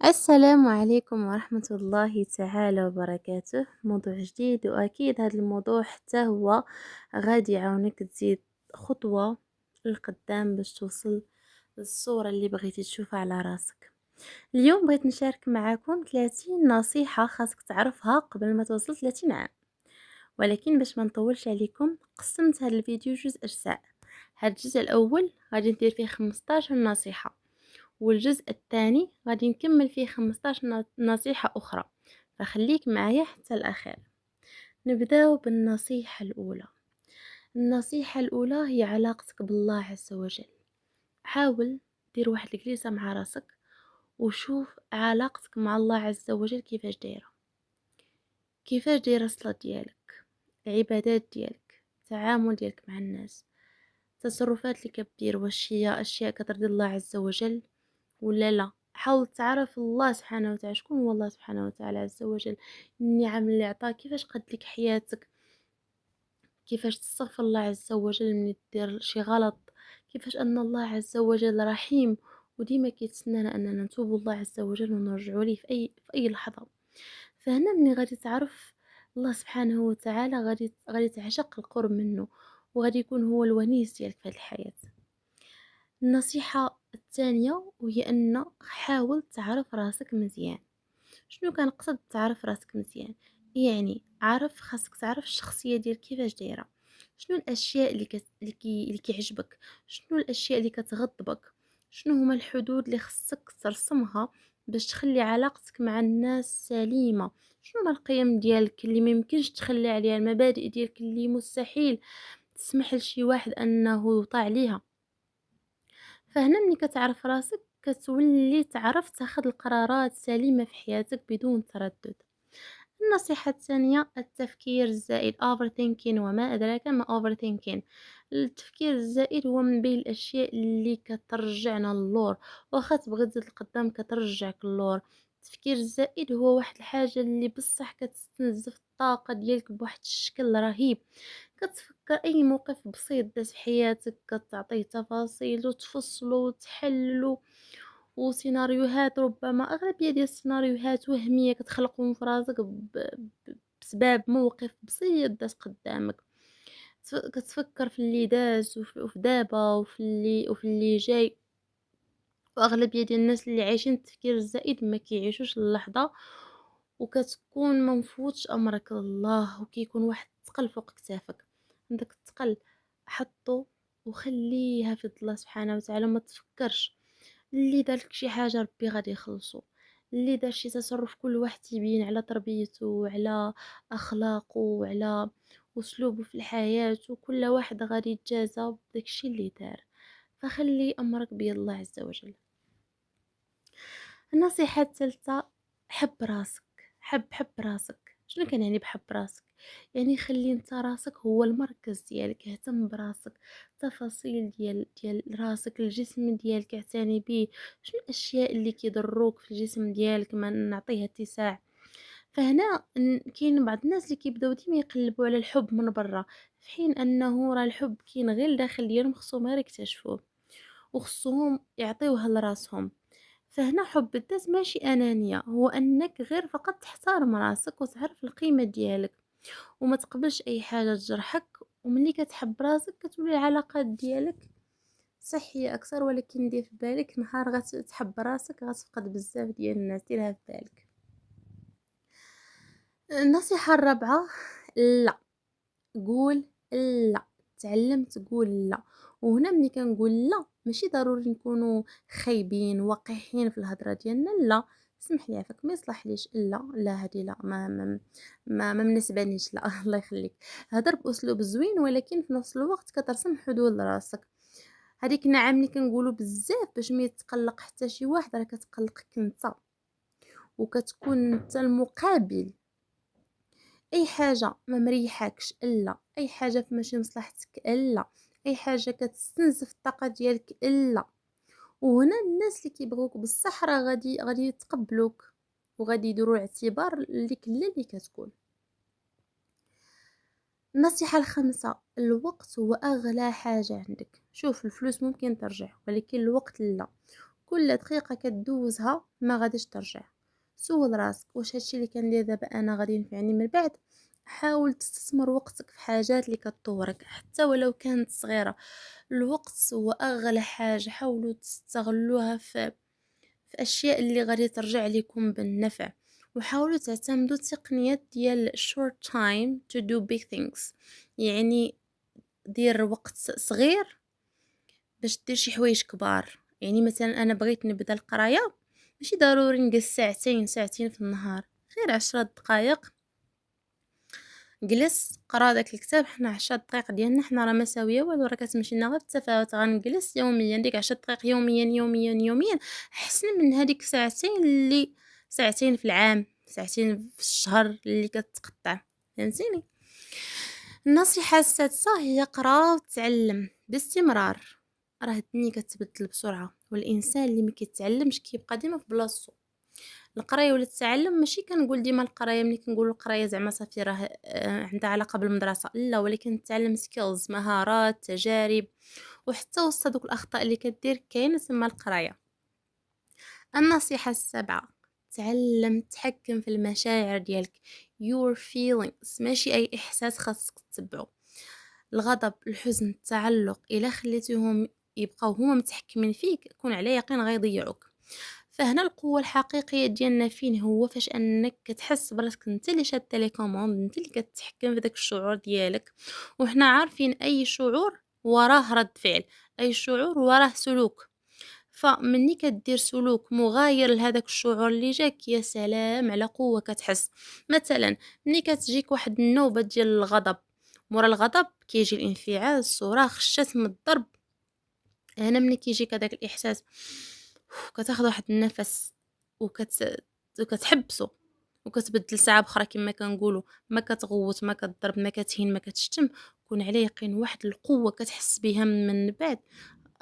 السلام عليكم ورحمة الله تعالى وبركاته. موضوع جديد، وأكيد هذا الموضوع حتى هو غادي يعاونك تزيد خطوة لقدام باش توصل للصورة اللي بغيتي تشوفها على راسك. اليوم بغيت نشارك معاكم 30 نصيحة خاصك تعرفها قبل ما توصل 30 عام، ولكن باش ما نطولش عليكم قسمت هذا الفيديو جزء أجزاء. هذا الجزء الأول غادي ندير فيه 15 نصيحة، والجزء الثاني غادي نكمل فيه 15 نصيحة أخرى، فخليك معايا حتى الأخير. نبداو بالنصيحة الأولى. النصيحة الأولى هي علاقتك بالله عز وجل. حاول دير واحد الجلسة مع راسك وشوف علاقتك مع الله عز وجل كيفاش دايرة الصلاة ديالك، العبادات ديالك، التعامل ديالك مع الناس، التصرفات اللي كدير، واش هي أشياء كترضي الله عز وجل ولا لا. حاول تعرف الله سبحانه وتعالى، شكون هو الله سبحانه وتعالى عز وجل، النعم اللي عطاك، كيفاش قد لك حياتك، كيفاش تستغفر الله عز وجل من دير شي غلط، كيفاش ان الله عز وجل رحيم وديما كيتسنانا اننا نتوب الله عز وجل ونرجعوا ليه في اي لحظه. فهنا ملي غادي تعرف الله سبحانه وتعالى غادي تعشق القرب منه، وغادي يكون هو الونيس ديالك في هذه الحياه. النصيحة الثانية وهي أن حاول تعرف راسك مزيان. شنو كنقصد تعرف راسك مزيان؟ يعني خاصك تعرف الشخصية ديالك كيفاش دايرة، شنو الاشياء اللي كيعجبك، شنو الاشياء اللي كتغضبك، شنو هما الحدود اللي خصك ترسمها باش تخلي علاقتك مع الناس سليمة، شنو هما القيم ديالك اللي ميمكنش تخلي عليها، المبادئ ديالك اللي مستحيل تسمح لشي واحد انه يطاع ليها. فهنا ملي كتعرف راسك كتولي تعرف تاخد القرارات السليمة في حياتك بدون تردد. النصيحة الثانية التفكير الزائد overthinking، وما أدراك ما overthinking. التفكير الزائد هو من بين الأشياء اللي كترجعنا للور، واخا تبغي تزيد القدام كترجعك للور. التفكير الزائد هو واحد الحاجة اللي بصح كتستنزف الطاقة ديالك بواحد الشكل رهيب. كتفكر أي موقف بسيط داز في حياتك كتعطيه تفاصيل وتفصلو وتحللو، وسيناريوهات ربما أغلبية ديال السيناريوهات وهمية كتخلقهم في راسك بسبب موقف بسيط داز قدامك. كتفكر في اللي داز وفي دابا وفي اللي جاي. واغلبيه ديال الناس اللي عايشين التفكير الزائد ما كيعيشوش اللحظه، وكتكون ما مفوتش امرك لله، وكيكون واحد الثقل فوق كتافك. عندك الثقل حطه وخليها في يد الله سبحانه وتعالى. ما تفكرش اللي دارلك شي حاجه ربي غادي يخلصو، اللي دار شي تصرف كل واحد تيبين على تربيته وعلى اخلاقه وعلى اسلوبه في الحياه، وكل واحد غادي يتجازى بداكشي اللي دار. فخلي امرك بيد الله عز وجل. النصيحة الثالثة حب راسك. حب راسك. شنو كان يعني بحب راسك؟ يعني خلي انت راسك هو المركز ديالك، اهتم براسك، تفاصيل ديال راسك، الجسم ديالك اعتني به. شنو الاشياء اللي كيضروك في الجسم ديالك ما نعطيها اتساع. فهنا كاين بعض الناس اللي كيبداو ديما يقلبوا على الحب من برا، في حين انه راه الحب كاين غير داخل ديالهم، خصهم غير يكتشفوه وخصهم يعطيوه لراسهم. فهنا حب الذات ماشي أنانية، هو أنك غير فقط تحترم راسك وتعرف القيمة ديالك وما تقبلش أي حاجة تجرحك. وملي كتحب راسك كتولي العلاقات ديالك صحية أكثر. ولكن دير في بالك نهار غتحب راسك غتفقد بزاف ديال الناس، ديرها في بالك. النصيحة الرابعة، لا. قول لا. تعلم تقول لا. وهنا ملي كنقول لا ماشي ضروري نكونوا خايبين وقحين في الهضره ديالنا، لا. سمح لي عفاك ما يصلحليش، لا لا هذه لا ما مناسبانيش، لا. الله يخليك. هضر باسلوب زوين ولكن في نفس الوقت كترسم حدود لراسك. هذيك نعم اللي كنقولوا بزاف باش ما يتقلق حتى شي واحد، راه كتقلقك انت، وكتكون انت المقابل. اي حاجه ما مريحاكش الا، اي حاجه ماشي مصلحتك الا، اي حاجه كتستنزف الطاقه ديالك الا. وهنا الناس اللي كيبغوك بصح راه غادي يتقبلوك وغادي يديروا اعتبار ليك اللي كتقول. النصيحه الخامسه، الوقت هو اغلى حاجه عندك. شوف الفلوس ممكن ترجع ولكن الوقت لا. كل دقيقة كدوزها ما غاديش ترجع. سول راسك واش هادشي اللي كندير دابا انا غادي ينفعني من بعد. حاول تستثمر وقتك في حاجات اللي كتطورك حتى ولو كانت صغيرة. الوقت هو اغلى حاجة، حاولوا تستغلوها في اشياء اللي غادي ترجع لكم بالنفع. وحاولوا تعتمدوا تقنيات ديال short time to do big things. يعني دير وقت صغير باش دير شي حوايج كبار. يعني مثلا انا بغيت نبدا القرايه، ماشي ضروري نجلس ساعتين في النهار، غير 10 دقائق جلس قرا داك الكتاب. حنا 10 دقائق ديالنا حنا راه ما ساويه والو، راه كتمشي لنا غير التفاوت. غنجلس يوميا ديك 10 دقائق يوميا يوميا يوميا، احسن من هذيك ساعتين اللي ساعتين في العام، ساعتين في الشهر اللي كتقطع. فهمتيني؟ النصيحة السادسة هي قرا وتعلم باستمرار. راه الدنيا كتبدل بسرعة، والانسان اللي ما كيتعلمش كيبقى ديما في بلاصتو. القرايه ولا التعلم، ماشي كنقول ديما القرايه ملي كنقولوا القرايه زعما صافي راه عندها علاقه بالمدرسه، لا، ولكن تعلم سكيلز، مهارات، تجارب، وحتى وسط دوك الاخطاء اللي كدير كاينه تما القرايه. النصيحه السابعه، تعلم تحكم في المشاعر ديالك. your feelings ماشي اي احساس خاصك تتبعه. الغضب، الحزن، التعلق، الا خليتيهم يبقاو هما متحكمين فيك كون على يقين غيضيعوك. فهنا القوة الحقيقية ديالنا فين هو فاش انك كتحس براسك انت اللي شاد تيليكوموند، انت اللي كتحكم في داك الشعور ديالك. وحنا عارفين اي شعور وراه رد فعل، اي شعور وراه سلوك. فمني كدير سلوك مغاير لهداك الشعور اللي جاك، يا سلام على قوة كتحس. مثلا ملي كتجيك واحد النوبة ديال الغضب، مورا الغضب كيجي الانفعال، الصراخ، الشتم، الضرب. هنا ملي كيجيك هذاك الاحساس كتاخذ واحد النفس وكتحبسو وكتبدل ساعه بخرى كما كنقولوا. ما كتغوت، ما كتضرب، ما كتهين، ما كتشتم. كون على يقين واحد القوه كتحس بها من بعد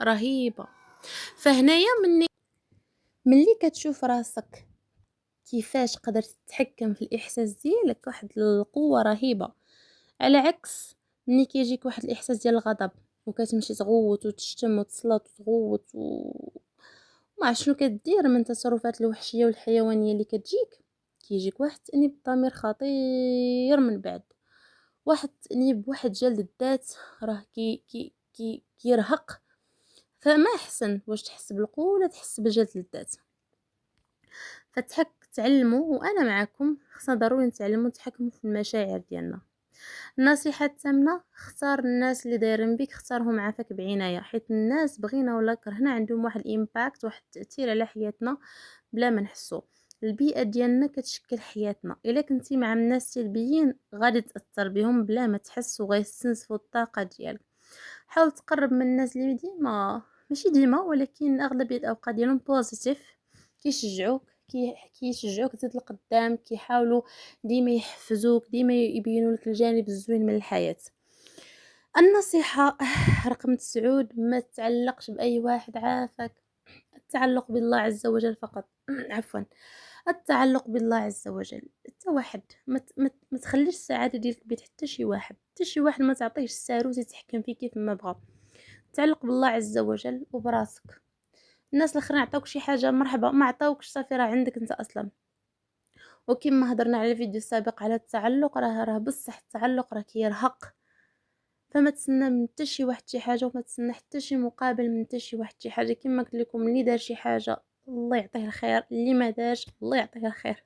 رهيبه. فهنايا ملي كتشوف راسك كيفاش قدرت تتحكم في الاحساس ديالك، واحد القوه رهيبه. على عكس ملي كيجيك واحد الاحساس ديال الغضب وكتمشي تغوت وتشتم وتصلط وتغوت ما عرف شنو كدير من تصرفات الوحشيه والحيوانيه اللي كتجيك. كيجيك واحد التأنيب الضمير خطير من بعد. واحد التأنيب، واحد جلد الذات، راه كيرهق. فما احسن واش تحس بالقوه ولا تحس بجلد الذات. تعلموا، وانا معكم، خصنا ضروري نتعلموا نتحكموا في المشاعر ديالنا. النصيحة الثامنة، اختار الناس اللي دايرين بك، اختارهم عافاك بعناية، حيت الناس بغينا ولا كرهنا عندهم واحد الامباكت، واحد التأثير على حياتنا بلا ما نحسو. البيئة ديالنا كتشكل حياتنا، الا كنتي مع الناس سلبيين غادي تأثر بهم بلا ما تحس، وغيستنزفوا الطاقة ديالك. حاول تقرب من الناس اللي ديما، ماشي ديما ولكن اغلبية الاوقات ديالهم بوزيتيف، كيشجعوك، كيشجعوك تزيد لقدام، كيحاولوا ديما يحفزوك، ديما يبينوا لك الجانب الزوين من الحياة. النصيحة رقم 9، ما تتعلقش بأي واحد عافاك. التعلق بالله عز وجل فقط. عفوا، التعلق بالله عز وجل. حتى واحد ما تخليش السعادة ديالك بيد حتى شي واحد، حتى شي واحد ما تعطيهش الساروت يتحكم فيك كيف ما بغى. تعلق بالله عز وجل وبراسك. الناس الاخرين عطاوك شي حاجه مرحبا، ما عطاوكش صافي راه عندك انت اصلا. وكما هضرنا على الفيديو السابق على التعلق، راه بصح التعلق راه كيرهق. فما تسنى من حتى شي واحد شي حاجه، وما تسنى حتى شي مقابل من حتى شي واحد شي حاجه. كما قلت لكم، اللي دار شي حاجه الله يعطيه الخير، اللي ما دارش الله يعطيه الخير.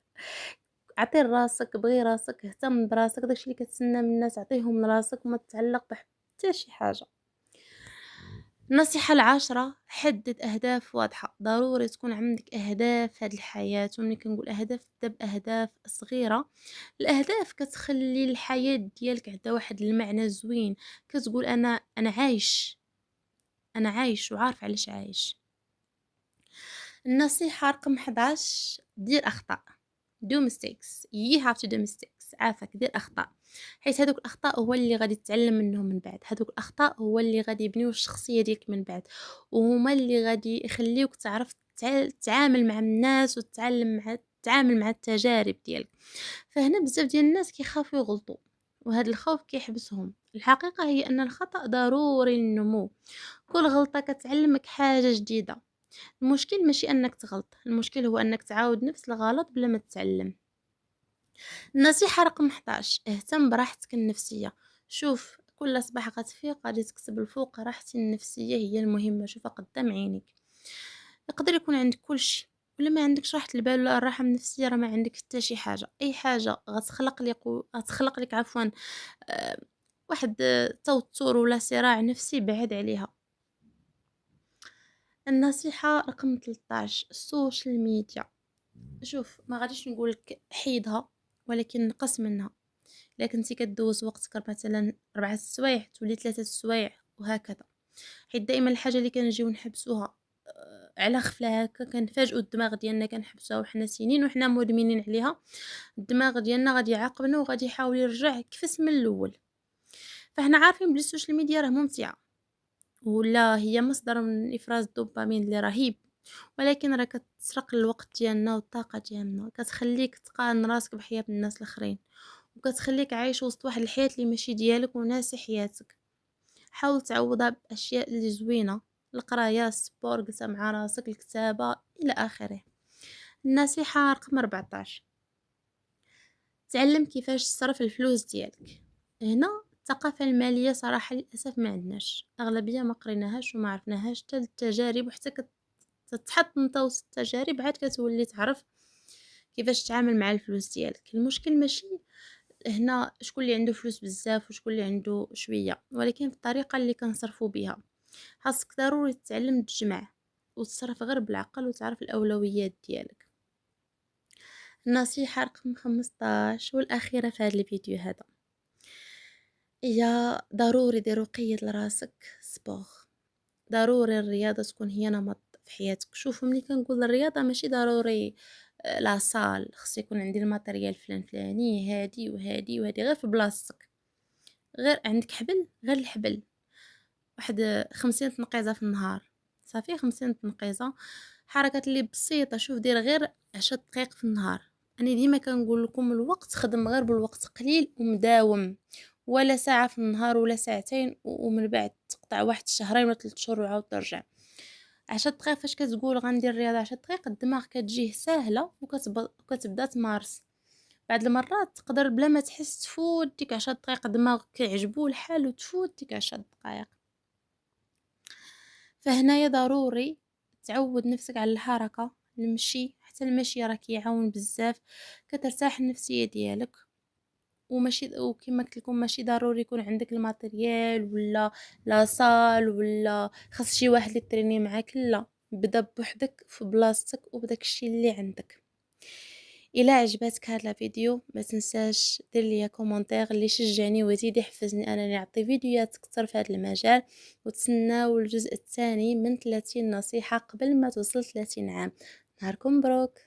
عطي راسك، بغي راسك، اهتم براسك، داكشي اللي كتسنى من الناس عطيهم لراسك، وما تتعلق بحتى شي حاجه. النصيحة العاشرة، حدد أهداف واضحة. ضروري تكون عندك أهداف هاد الحياة. وملي كنقول أهداف، تبدأ بأهداف صغيرة. الأهداف كتخلي الحياة ديالك عندها واحد المعنى زوين. كتقول أنا عايش، أنا عايش وعارف علاش عايش. النصيحة رقم 11، دير أخطاء. do mistakes. you have to do mistakes. عافاك دير أخطاء، حيت هادوك الأخطاء هو اللي غادي تتعلم منهم من بعد. هادوك الأخطاء هو اللي غادي يبنيو الشخصية ديالك من بعد، وهما اللي غادي يخليوك تعرف تتعامل مع الناس، تتعامل مع التجارب ديالك. فهنا بزاف ديال الناس كيخافوا يغلطوا، وهذا الخوف كيحبسهم. الحقيقة هي أن الخطأ ضروري للنمو. كل غلطة كتعلمك حاجة جديدة. المشكل ماشي أنك تغلط، المشكل هو أنك تعاود نفس الغلط بلا ما تتعلم. النصيحة رقم 11: اهتم براحتك النفسية. شوف كل صباح غتفيق غادي تكتب الفوق راحتي النفسية هي المهمة، شوفها قدام عينيك. يقدر يكون عندك كل شيء ولا ما عندكش راحة البال ولا الراحة النفسية، راه ما عندك حتى شي حاجة. أي حاجة غتخلق لك عفوا آه، واحد توتر ولا صراع نفسي، بعد عليها. النصيحة رقم 13: السوشيال ميديا. شوف ما غاديش نقولك حيدها، ولكن نقص منها. إلا كنتي كدوز وقتك مثلا 4 سوايع تولي 3 سوايع وهكذا، حيت دائما الحاجة اللي كنجيو نحبسوها على غفلة هكا كنفاجئو الدماغ ديالنا كنحبسوها وحنا سنين وحنا مدمنين عليها. الدماغ ديالنا غادي يعاقبنا وغادي يحاول يرجع كيفاش من الاول. فاحنا عارفين بلي السوشيال ميديا راه ممتعة ولا هي مصدر من افراز الدوبامين اللي رهيب، ولكن راه كتسرق الوقت ديالنا والطاقة ديالنا، كتخليك تقارن راسك بحياة الناس الاخرين، وكتخليك عايش وسط واحد الحياة اللي ماشي ديالك وناسي حياتك. حاول تعوضها باشياء اللي زوينة: القرايه، السبور، جلسة مع راسك، الكتابة الى اخره. النصيحة رقم 14: تعلم كيفاش تصرف الفلوس ديالك. هنا الثقافة المالية صراحة للأسف ما عندناش، أغلبية ما قريناهاش وما عرفناهاش حتى التجارب، وحتى تتحط انت وسط التجارب عاد كتولي تعرف كيفاش تتعامل مع الفلوس ديالك. المشكل ماشي هنا شكون اللي عنده فلوس بزاف وشكون اللي عنده شوية، ولكن في الطريقة اللي كنصرفوا بها. خاصك ضروري تتعلم تجمع وتصرف غير بالعقل وتعرف الأولويات ديالك. النصيحة رقم 15 والأخيرة في هذا الفيديو هذا: هي ضروري دير وقيد لراسك سبور. ضروري الرياضة تكون هي نمط في حياتك. شوف ملي كنقول الرياضة ماشي ضروري لا صال خص يكون عندي الماتريال فلاني هادي وهادي وهادي، غير في بلاصتك. غير عندك حبل، غير الحبل واحد 50 تنقيزة في النهار، صافي 50 تنقيزة، حركات اللي بسيطة. شوف دير غير 10 دقائق في النهار. انا ديما كنقول لكم الوقت خدم غير بالوقت قليل ومداوم، ولا ساعة في النهار ولا ساعتين ومن بعد تقطع واحد شهرين ولا 3 شهور وعاود ترجع. 10 دقائق فاش كتقول غندير رياضة 10 دقائق، الدماغ كتجيه ساهلة وكتبدا تمارس. بعد المرات تقدر بلا ما تحس تفوت ديك 10 دقائق، دماغك كيعجبو الحال وتفوت ديك 10 دقائق. فهنايا ضروري تعود نفسك على الحركة، المشي، حتى المشي راه كيعاون بزاف، كترتاح النفسية ديالك. وماشي وكما قلت لكم ماشي ضروري يكون عندك الماتريال ولا لا صال ولا خاص شي واحد اللي تريني معاك، لا، بدا بوحدك في بلاصتك وبداك الشيء اللي عندك. الى عجبتك هذا الفيديو ما تنساش دير لي كومونتير اللي يشجعني ويزيد يحفزني انني نعطي فيديوهات اكثر في هذا المجال. وتسناو الجزء الثاني من 30 نصيحة قبل ما توصل 30 عام. نهاركم مبروك.